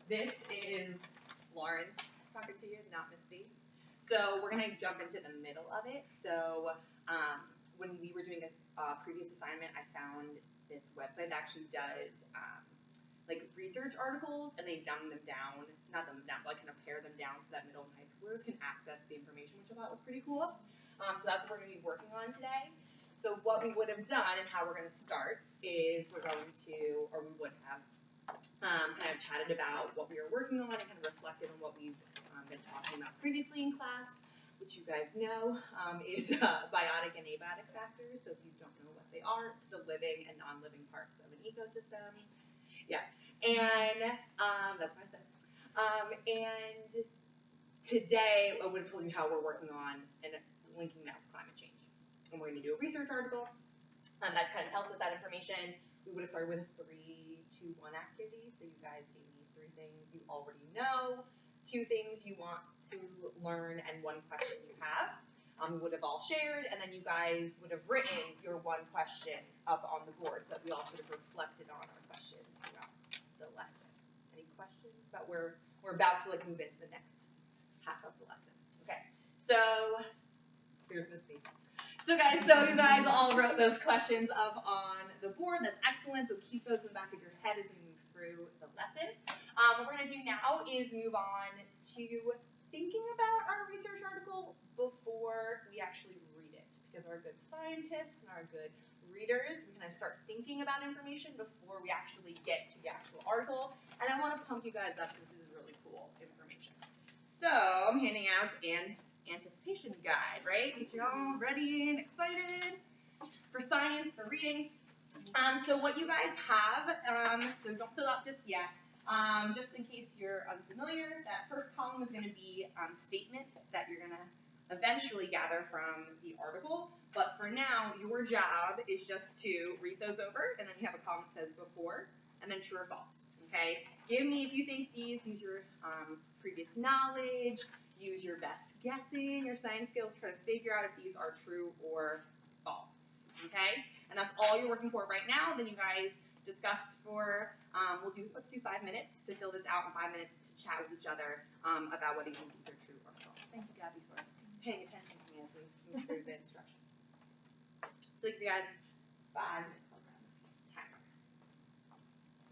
this is Lauren talking to you, not Miss B. So we're gonna jump into the middle of it. So when we were doing a previous assignment, I found this website that actually does like research articles, and they dumb them down, not dumb them down, but like kind of pare them down so that middle and high schoolers can access the information, which I thought was pretty cool. So that's what we're going to be working on today. So what we would have done and how we're going to start is we're going to, or we would have, kind of chatted about what we were working on and kind of reflected on what we've been talking about previously in class, which you guys know is biotic and abiotic factors. So if you don't know what they are, it's the living and non-living parts of an ecosystem. Yeah, and that's my thing. And today I would have told you how we're working on and linking that to climate change. And we're going to do a research article that kind of tells us that information. We would have started with a 3-2-1 activity. So you guys gave me 3 things you already know, 2 things you want to learn, and 1 question you have. We would have all shared, and then you guys would have written your 1 question up on the board so that we all sort of reflected on our questions throughout the lesson. Any questions about where we're about to like move into the next half of the lesson? Okay, so here's Miss B. So guys, you guys all wrote those questions up on the board. That's excellent. So keep those in the back of your head as we move through the lesson. What we're going to do now is move on to thinking about our research article before we actually read it, because our good scientists and our good readers, we kind of start thinking about information before we actually get to the actual article. And I want to pump you guys up because this is really cool information. So I'm handing out an anticipation guide, right? Get you all ready and excited for science, for reading. So what you guys have, so don't fill out just yet. Just in case you're unfamiliar, that first column is going to be statements that you're going to eventually gather from the article. But for now, your job is just to read those over, and then you have a column that says before, and then true or false. Okay? Give me, if you think these, use your previous knowledge, use your best guessing, your science skills to try to figure out if these are true or false. Okay? And that's all you're working for right now. Then you guys discuss for, let's do 5 minutes to fill this out and 5 minutes to chat with each other about whether you think these are true or false. Thank you, Gabby, for paying attention to me as we move through the instructions. So you guys, 5 minutes. I'll grab the timer.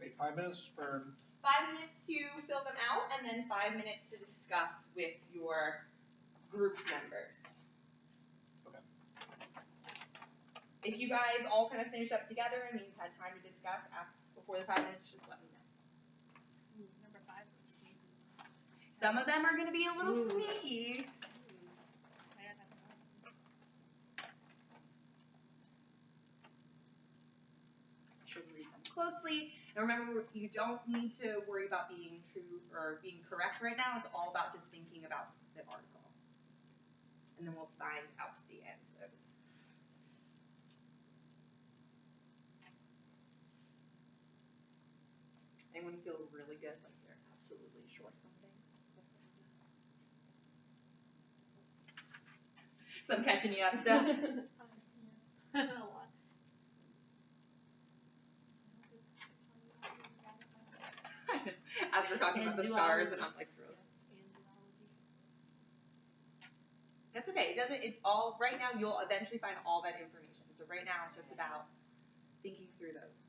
Wait, 5 minutes for? 5 minutes to fill them out, and then 5 minutes to discuss with your group members. If you guys all kind of finish up together and you've had time to discuss before the 5 minutes, just let me know. Number 5 is sneaky. Some of them are going to be a little sneaky. Should read them closely. And remember, you don't need to worry about being true or being correct right now. It's all about just thinking about the article. And then we'll find out the answers. Anyone feel really good, like they're absolutely sure some things? So I'm catching you up still. A lot. As we're talking about the stars, and I'm like, really? That's okay. It's all, right now, you'll eventually find all that information. So right now, it's just about thinking through those.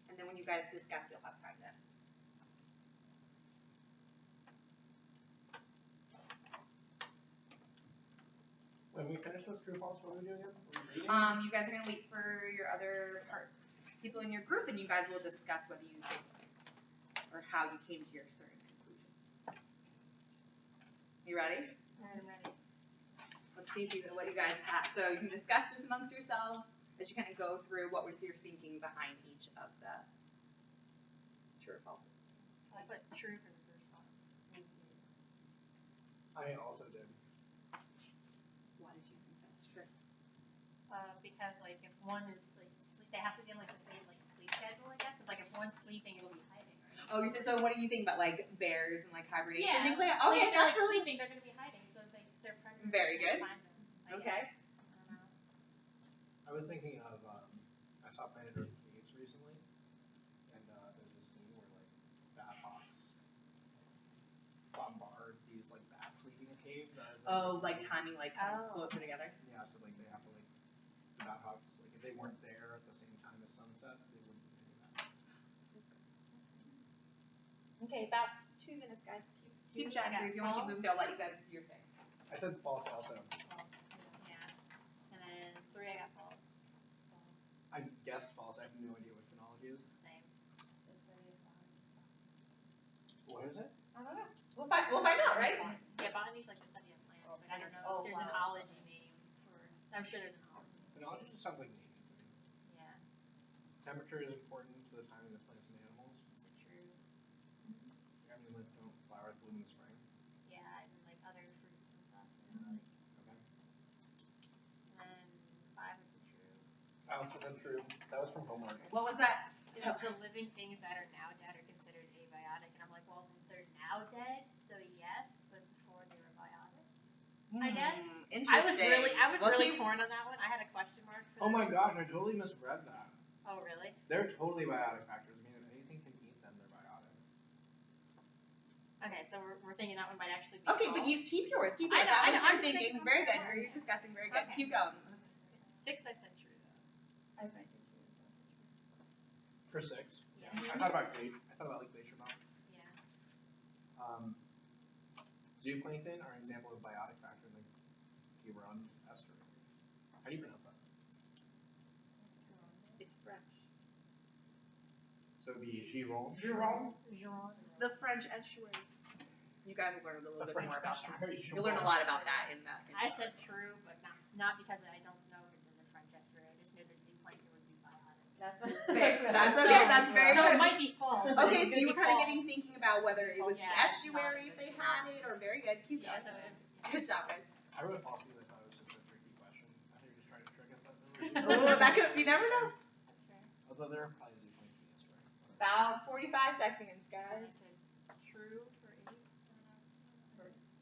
And then when you guys discuss, you'll have time to. When we finish this true or false, what are we doing again? You guys are going to wait for your other people in your group, and you guys will discuss whether you think or how you came to your certain conclusions. You ready? I'm ready. Let's see what you guys have. So you can discuss just amongst yourselves as you kind of go through what was your thinking behind each of the true or falses. So I put true for the first one. I also did. Why did you think that's true? Because like if one is like sleep, they have to be in like the same like sleep schedule, I guess. Because like if one's sleeping, it'll be hiding, right? Oh, so what do you think about like bears and like hibernation? Yeah. Things like that? Okay, Okay, if they're that's like really sleeping, they're gonna be hiding, so they're predators. Very good. Find them, I Okay. guess. I don't know. I was thinking of, I saw Planet Earth Caves recently, and there's a scene where like Oh, like timing, like kind of Oh. closer together. Yeah, so like they have to like not have like if they weren't there at the same time as sunset, they wouldn't be doing that. Okay, about 2 minutes, guys. Keep Two, chatting. I got If you want to keep false. moving, I'll let you guys do your thing. I said false also. Yeah. And then 3, I got false. I guessed false. I have no idea what phenology is. Same. What is it? I don't know. We'll find out, right? Yeah, botany's like the study of plants, but I don't know Oh, if there's an wow. ology name for. I'm sure there's an ology. Phenology just sounds like naming thing. Yeah. Temperature is important to the timing of plants and animals. Is it true? I mean, like, don't flowers bloom in the spring? Yeah, and like other fruits and stuff. You know, like. Okay. And then 5 is it true? I also said true. That was from homework. What was that? Is the living things that are now dead are considered abiotic? And I'm like, well, they're now dead, so yes, but before they were biotic. I guess. Interesting. I was really torn on that one. I had a question mark for Oh that. my gosh, I totally misread that. Oh, really? They're totally biotic factors. I mean, if anything can eat them, they're biotic. Okay, so we're thinking that one might actually be Okay, false. but you keep yours. Keep I yours. know, That was I'm your just thinking. making Very one good. more. You're discussing. Very good. Okay. Keep going. 6 I said true, though. I said true. For 6. Yeah. I thought about like glacier melt. Yeah. Zooplankton are an example of biotic factor in the Giron estuary. How do you pronounce that? It's French. So it'd be Giron. Jean. The French estuary. You guys will learn a little bit more about that. Estuary, You'll learn a lot about that in that. I said true, but not because I don't know if it's in the French estuary. I just knew that zooplankton would be biotic. That's That's okay. That's very So good. it might be false. but Okay, it's so you were gonna be kind of false. getting thinking about whether it was the Yeah, estuary if they had it, or very good. Keep Yeah, going. so Good job, guys. I wrote false because I thought it was just a tricky question. I think you're just trying to trick us that Oh, that could, you never know. That's fair. Although there are probably zooplankton in the estuary. About 45 seconds, And guys. I said true for 8.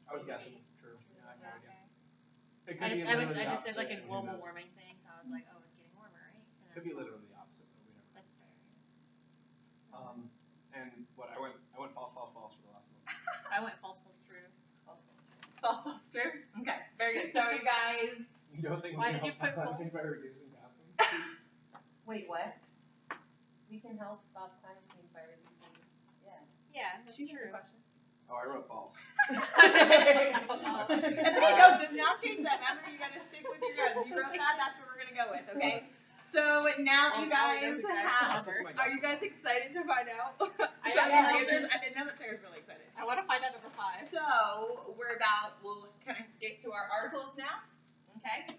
I was guessing true. Yeah, I have no idea. Okay. It could be I literally the just said like a opposite, and who global knows? warming thing, so I was like, oh, it's getting warmer, right? And Could be that's- literally the opposite, though. We never know. That's fair. And what I went false for the last one. I went false plus true. False, true. Okay, very good. So you guys, You don't think Why we did can you help put stop false? climate change by reducing casting? Wait, what? We can help stop climate change by reducing. Yeah. Yeah, that's choose your true. question. Oh, I wrote false. That's okay. No, do not change that. Remember, you gotta stick with your guns. You wrote that. That's what we're gonna go with. Okay. So now that you guys have, are you guys excited to find out? I So, am. I didn't know that Sarah's really excited. I want to find out number 5. So we'll kind of get to our articles now. Okay.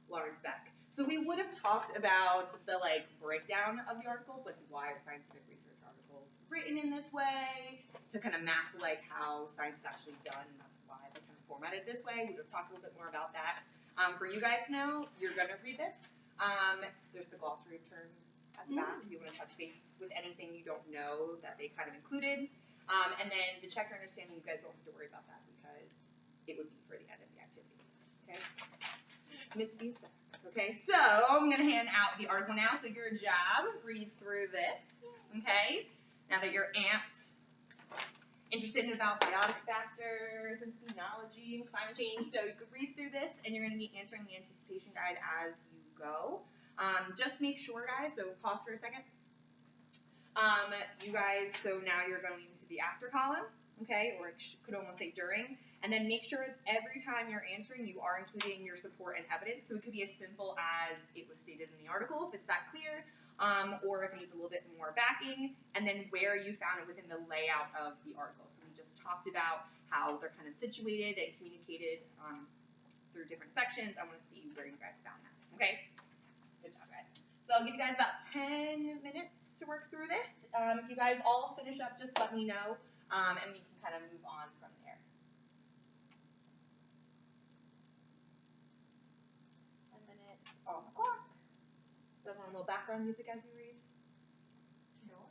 Lauren's back. So we would have talked about the breakdown of the articles, like why are scientific research articles written in this way, to kind of map how science is actually done, and that's why they're kind of formatted this way. We would have talked a little bit more about that. For you guys now, you're gonna read this. There's the glossary of terms at the back if you want to touch base with anything you don't know that they kind of included. And then the check your understanding, you guys don't have to worry about that because it would be for the end of the activity. Okay? Miss B's back. Okay, so I'm going to hand out the article now. So your job, read through this. Okay? Now that you're amped, interested in about biotic factors and phenology and climate change, so you could read through this and you're going to be answering the anticipation guide as you go. Just make sure, guys, so pause for a second. You guys, so now you're going to the after column, okay, or it could almost say during, and then make sure every time you're answering you are including your support and evidence. So it could be as simple as it was stated in the article, if it's that clear, or if it needs a little bit more backing, and then where you found it within the layout of the article. So we just talked about how they're kind of situated and communicated through different sections. I want to see where you guys found that, okay? Good job, guys. So I'll give you guys about 10 minutes to work through this. If you guys all finish up, just let me know, and we can kind of move on from there. 10 minutes on the clock. Does want a little background music as you read? Sure.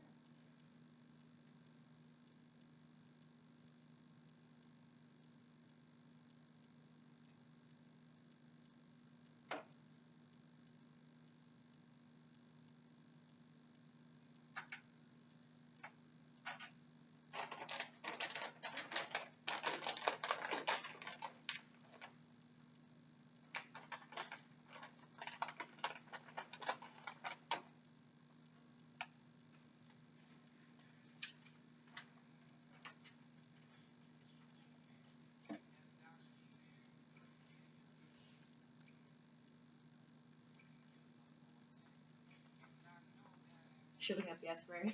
looking at the S word.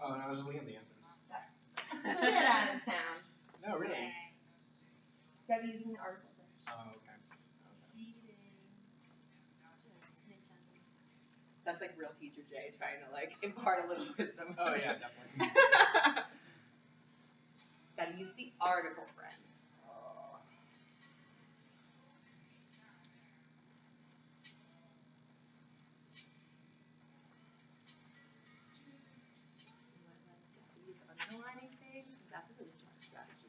Oh, and I was just looking at the answers. Get out of town. No, really. Gotta be using the article. Oh, okay. Cheating. Snitch on me. That's like real teacher Jay trying to like impart a little wisdom. Oh yeah, definitely. Gotta use the article, friends. Use underlining things. That's a really smart strategy.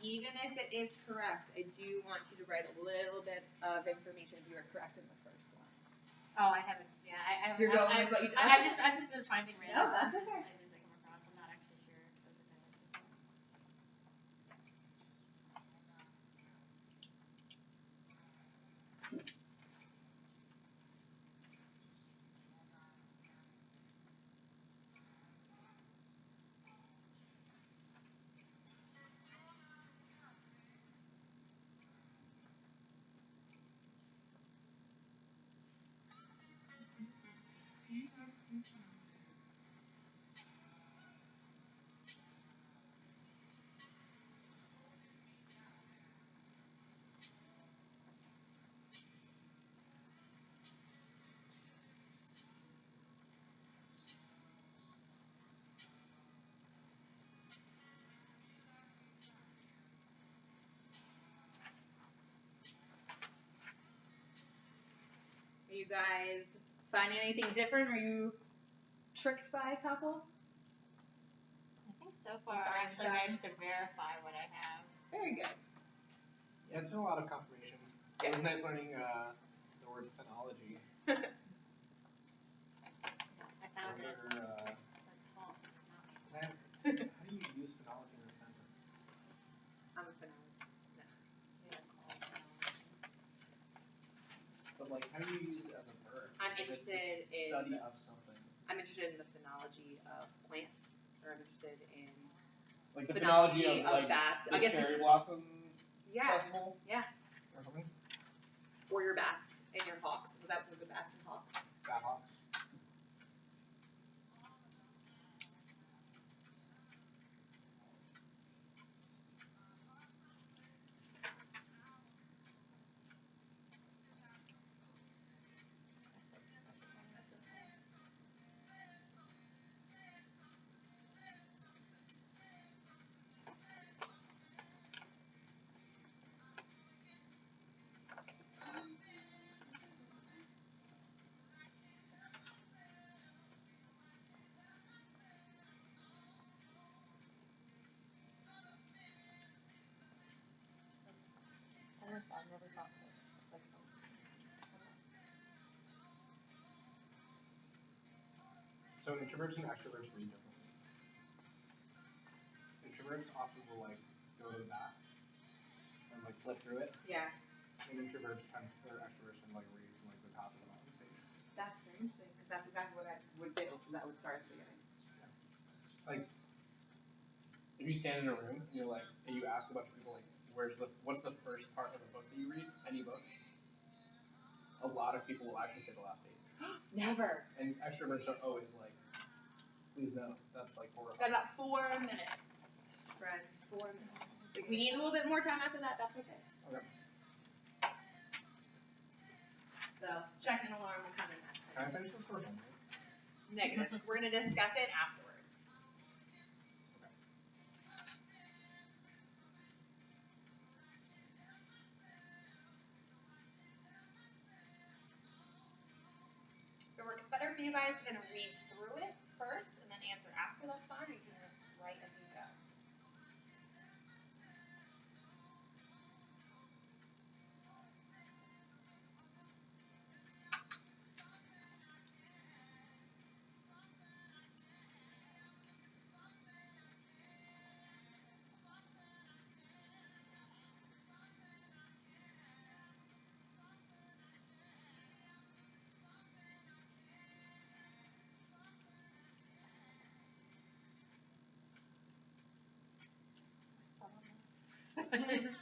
Even if it is correct, I do want you to write a little bit of information if you are correct in the first one. Oh, I haven't. Yeah, I haven't. You're going with what you did. I've just been finding random No, that's ones okay. as I come across. I'm not actually sure if those have been listed. Are you guys finding anything different? Are you tricked by a couple? I think so far I actually managed to verify what I have. Very good. Yeah, it's been a lot of confirmation. It was nice learning the word phonology. I found it. Wonder, So it's false. It's not me. how do you use phonology in a sentence? I'm a phonologist. Yeah, called phonology. But like, how do you use it as a verb? I'm If it's interested the in study of something. I'm interested in the phonology of plants, or I'm interested in Like the phonology phonology of like bats. the I guess cherry blossom yeah, festival yeah. or something. Or your bats and your hawks. Was that the bats and hawks? Bat hawks. That's okay. I've never thought this. So introverts and extroverts read differently. Introverts often will like go to the back and like flip through it. Yeah. And introverts tend to, or extroverts tend to like read from like the top of the bottom page. That's very interesting, because that's exactly what I would do. That would start at the beginning. Like, if you stand in a room and you're like, and you ask a bunch of people like, what's the first part of a book that you read? Any book? A lot of people will actually say the last page. Never. And extroverts are always like, please no, that's like Got horrible. about 4 minutes, friends. 4 minutes. If we need a little bit more time after that, that's okay. Okay. So, check-in alarm will come in next. Can I finish this for a moment? Negative. We're going to discuss it afterwards. If it works better for you guys, you're gonna read through it first and then answer after. That's fine. You can write as you go.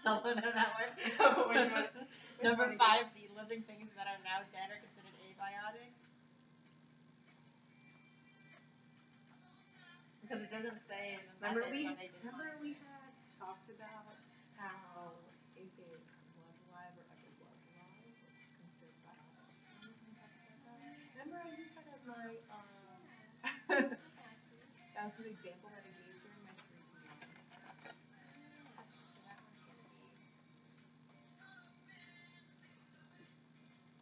Still don't know that one. Which one? Number 5, the living things that are now dead are considered abiotic. Because it doesn't say in the Remember methods we when they define we it. had talked about how if it was alive or ever was alive, it's considered biotic. Remember I used that as my that was the example that I gave during my 3-2-1. So that one's gonna be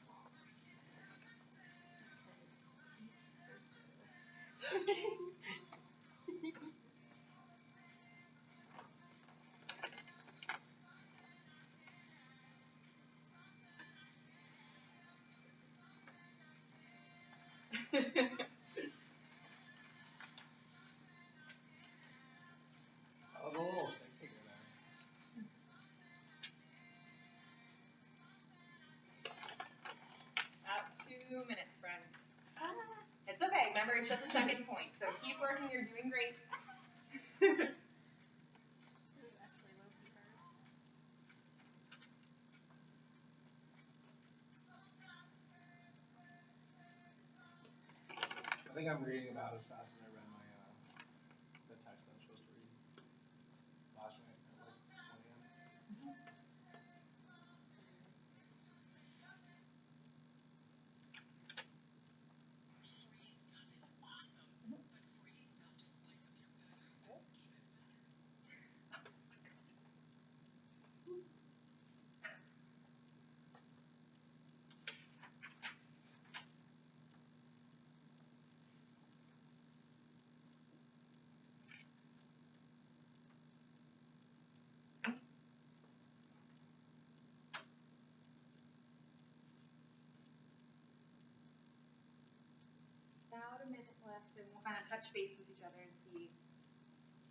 box. Because each said so. That was a little stick figure there. About 2 minutes, friends. It's okay. Remember, it's just a second point. So keep working. You're doing great. Ooh, actually Loki first. I think I'm reading about as fast as I read my the text I was supposed to read last night at like 1 a.m. About a minute left, and we'll kind of touch base with each other and see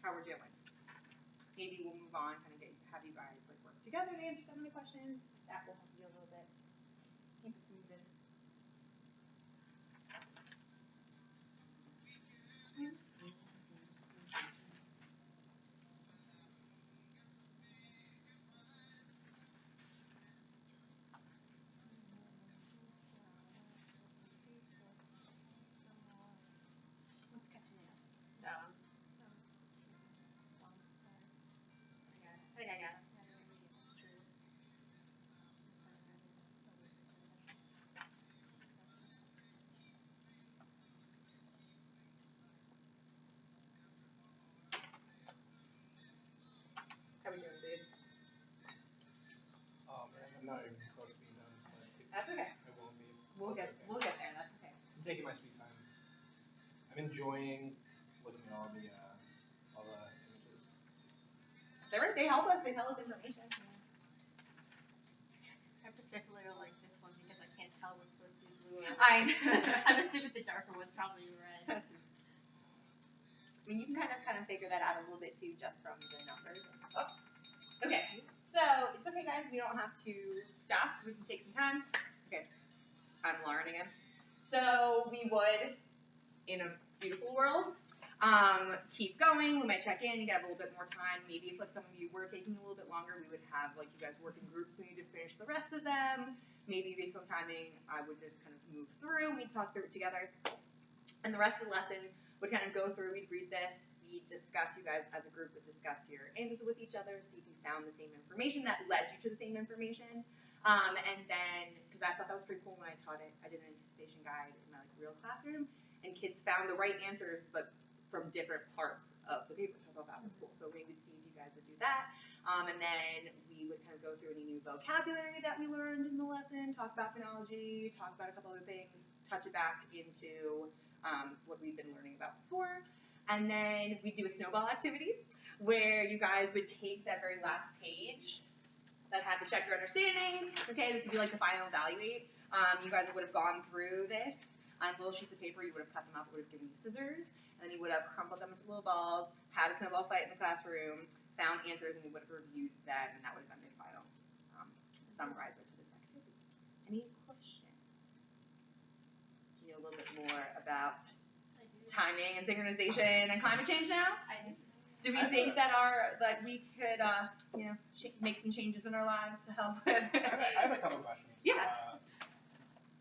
how we're doing. Maybe we'll move on, kind of have you guys like work together to answer some of the questions. That will help you a little bit. Keep us moving. What's catching you? That was long. I think I got it. Yeah, maybe it's true. How we doing, dude? Oh man, I'm not even close to being done, but That's okay. I won't be. We'll That's get okay. we'll get there. That's okay. I'm taking my sweet time. I'm enjoying looking at all the images. They're right. They help us. They tell us information. I particularly like this one because I can't tell what's supposed to be blue. I'm I'm assuming the darker one's probably red. I mean, you can kind of figure that out a little bit too, just from the numbers. Oh, okay. So it's okay, guys. We don't have to stop. We can take some time. Okay, I'm Lauren again. So we would, in a beautiful world, keep going. We might check in, get a little bit more time. Maybe if like some of you were taking a little bit longer, we would have like you guys work in groups so you need to finish the rest of them. Maybe based on timing, I would just kind of move through. We'd talk through it together. And the rest of the lesson would kind of go through, we'd read this, we'd discuss, you guys as a group would discuss your answers with each other, see if you found the same information that led you to the same information. And then, because I thought that was pretty cool when I taught it, I did an anticipation guide in my like real classroom, and kids found the right answers, but from different parts of the paper, which I thought that was cool. So we would see if you guys would do that. And then we would kind of go through any new vocabulary that we learned in the lesson, talk about phonology, talk about a couple other things, touch it back into what we've been learning about before. And then we do a snowball activity where you guys would take that very last page that had to check your understanding. Okay, this would be like the final evaluate. You guys would have gone through this on little sheets of paper. You would have cut them up. Would have given you scissors, and then you would have crumpled them into little balls. Had a snowball fight in the classroom. Found answers, and you would have reviewed them, and that would have been your final summarizer to this activity. Any questions? Do you know a little bit more about timing and synchronization and climate change now? I do. Do we think that we could, make some changes in our lives to help with? I have a couple questions. Yeah.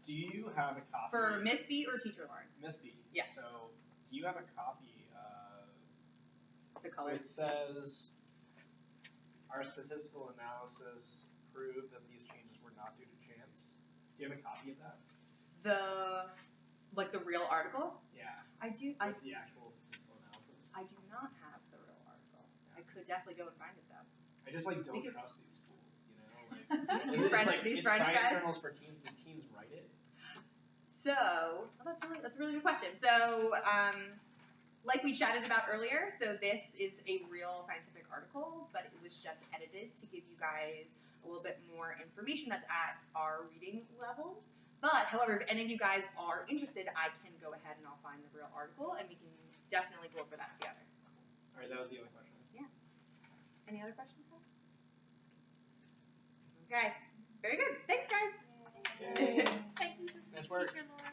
Do you have a copy? For Miss B or Teacher Lauren? Miss B. Yeah. So, do you have a copy? The So colors. it says, our statistical analysis proved that these changes were not due to chance. Do you have a copy of that? The real article? Yeah. I do. With the actual statistical analysis. I do not have the real article. I could definitely go and find it though. I just don't trust these schools, Like, These it's French science guys? journals for teens. Did teens write it? So, that's a really good question. So, like we chatted about earlier, so this is a real scientific article, but it was just edited to give you guys a little bit more information that's at our reading levels. But, however, if any of you guys are interested, I can go ahead and I'll find the real article, and we can definitely go over that together. All right, that was the only question. Yeah. Any other questions, guys? Okay. Very good. Thanks, guys. Yay. Thank you, Nice work. Teacher Lauren.